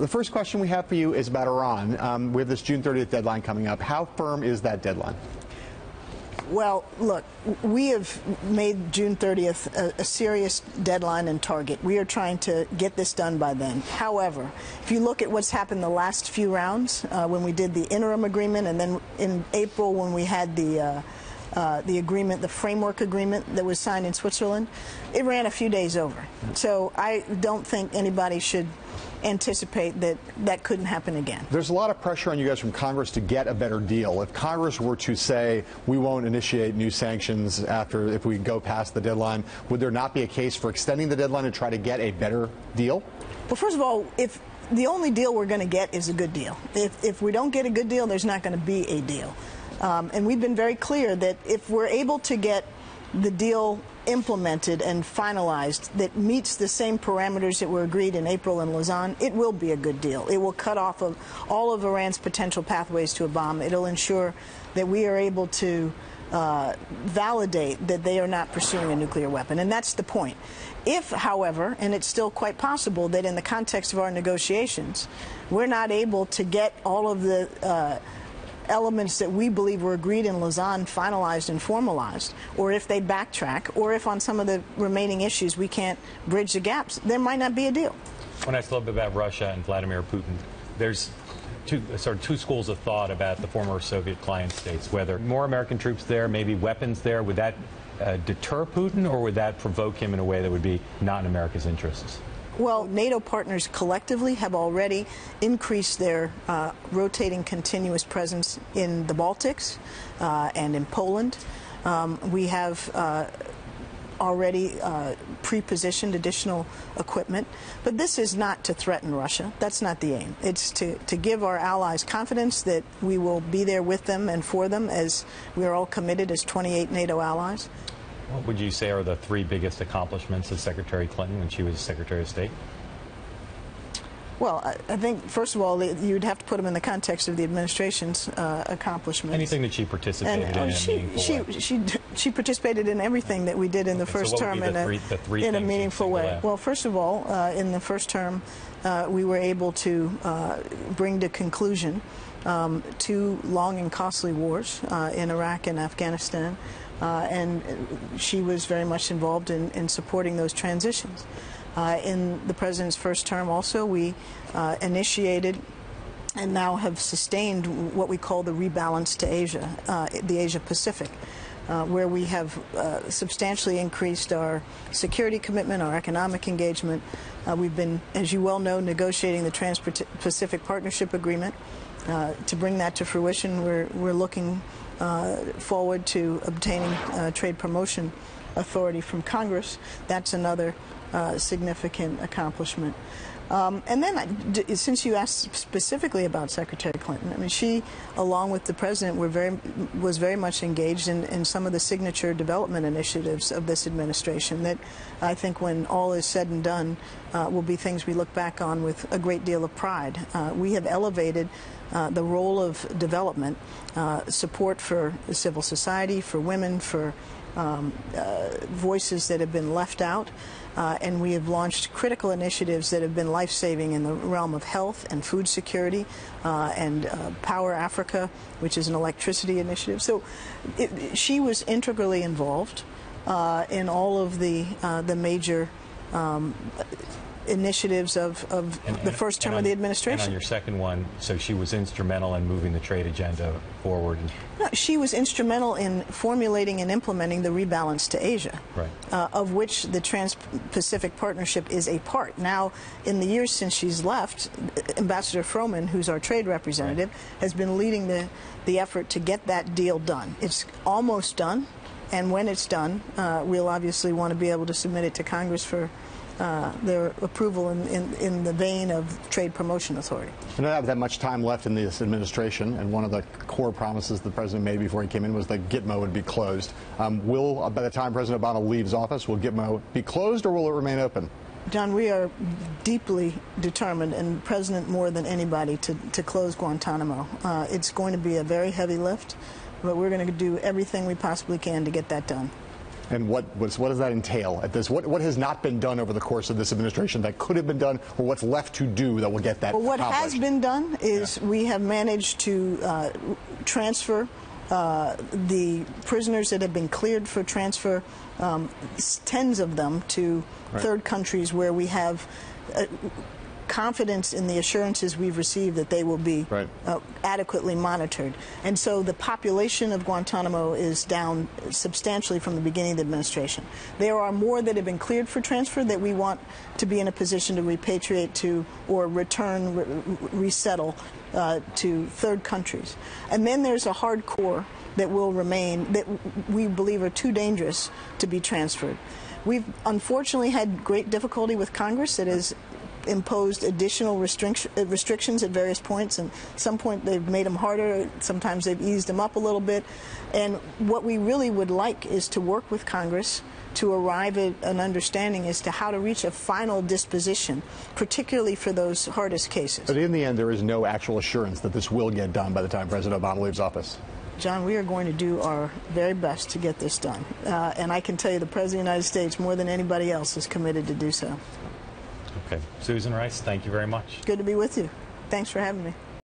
The first question we have for you is about Iran. We have this June 30th deadline coming up. How firm is that deadline? Well, look, we have made June 30th a serious deadline and target. We are trying to get this done by then. However, if you look at what's happened the last few rounds, when we did the interim agreement, and then in April when we had the agreement, the framework agreement that was signed in Switzerland, it ran a few days over. So I don't think anybody should anticipate that that couldn't happen again. There's a lot of pressure on you guys from Congress to get a better deal. If Congress were to say we won't initiate new sanctions if we go past the deadline, would there not be a case for extending the deadline to try to get a better deal? Well, first of all, if the only deal we're going to get is a good deal. If we don't get a good deal, there's not going to be a deal. And we've been very clear that if we're able to get the deal implemented and finalized that meets the same parameters that were agreed in April in Lausanne, it will be a good deal. It will cut off all of Iran's potential pathways to a bomb. It'll ensure that we are able to validate that they are not pursuing a nuclear weapon. And that's the point. If, however, and it's still quite possible that in the context of our negotiations, we're not able to get all of the elements that we believe were agreed in Lausanne finalized and formalized, or if they backtrack, or if on some of the remaining issues we can't bridge the gaps, there might not be a deal. When I asked a little bit about Russia and Vladimir Putin, there's two schools of thought about the former Soviet client states, whether more American troops there, maybe weapons there, would that deter Putin, or would that provoke him in a way that would be not in America's interests? Well, NATO partners collectively have already increased their rotating continuous presence in the Baltics and in Poland. We have already pre-positioned additional equipment. But this is not to threaten Russia. That's not the aim. It's to give our allies confidence that we will be there with them and for them, as we are all committed as 28 NATO allies. What would you say are the three biggest accomplishments of Secretary Clinton when she was Secretary of State? Well, I think, first of all, you'd have to put them in the context of the administration's accomplishments. Anything that she participated in a meaningful way? She participated in everything that we did in the first term in a meaningful way. Well, first of all, in the first term, we were able to bring to conclusion 2 long and costly wars in Iraq and Afghanistan. And she was very much involved in supporting those transitions. In the president's first term also, we initiated and now have sustained what we call the rebalance to Asia, the Asia-Pacific, where we have substantially increased our security commitment, our economic engagement. We've been, as you well know, negotiating the Trans-Pacific Partnership Agreement. To bring that to fruition, we're looking forward to obtaining trade promotion authority from Congress. That's another significant accomplishment. And then, since you asked specifically about Secretary Clinton, I mean, she, along with the president, was very much engaged in some of the signature development initiatives of this administration that I think, when all is said and done, will be things we look back on with a great deal of pride. We have elevated the role of development, support for civil society, for women, for voices that have been left out, and we have launched critical initiatives that have been life-saving in the realm of health and food security, and Power Africa, which is an electricity initiative. So she was integrally involved in all of the major initiatives of the first term of the administration. And on your second one, so she was instrumental in moving the trade agenda forward. No, she was instrumental in formulating and implementing the rebalance to Asia, right, of which the Trans-Pacific Partnership is a part. Now, in the years since she's left, Ambassador Froman, who's our trade representative, has been leading the effort to get that deal done. It's almost done, and when it's done, we'll obviously want to be able to submit it to Congress for their approval in the vein of trade promotion authority. We don't have that much time left in this administration, and one of the core promises the president made before he came in was that Gitmo would be closed. By the time President Obama leaves office, will Gitmo be closed, or will it remain open? John, we are deeply determined, and the president more than anybody, to close Guantanamo. It's going to be a very heavy lift, but we're going to do everything we possibly can to get that done. And what does that entail at this? What has not been done over the course of this administration that could have been done, or what's left to do that will get that Well, what accomplished? has been done is we have managed to transfer the prisoners that have been cleared for transfer, tens of them, to third countries where we have confidence in the assurances we've received that they will be adequately monitored. And so the population of Guantanamo is down substantially from the beginning of the administration. There are more that have been cleared for transfer that we want to be in a position to repatriate to or return, resettle to third countries. And then there's a hard core that will remain that we believe are too dangerous to be transferred. We've unfortunately had great difficulty with Congress that has imposed additional restrictions at various points, and at some point they've made them harder, sometimes they've eased them up a little bit. And what we really would like is to work with Congress to arrive at an understanding as to how to reach a final disposition, particularly for those hardest cases. But in the end, there is no actual assurance that this will get done by the time President Obama leaves office. John, we are going to do our very best to get this done. And I can tell you the President of the United States, more than anybody else, is committed to do so. Okay. Susan Rice, thank you very much. Good to be with you. Thanks for having me.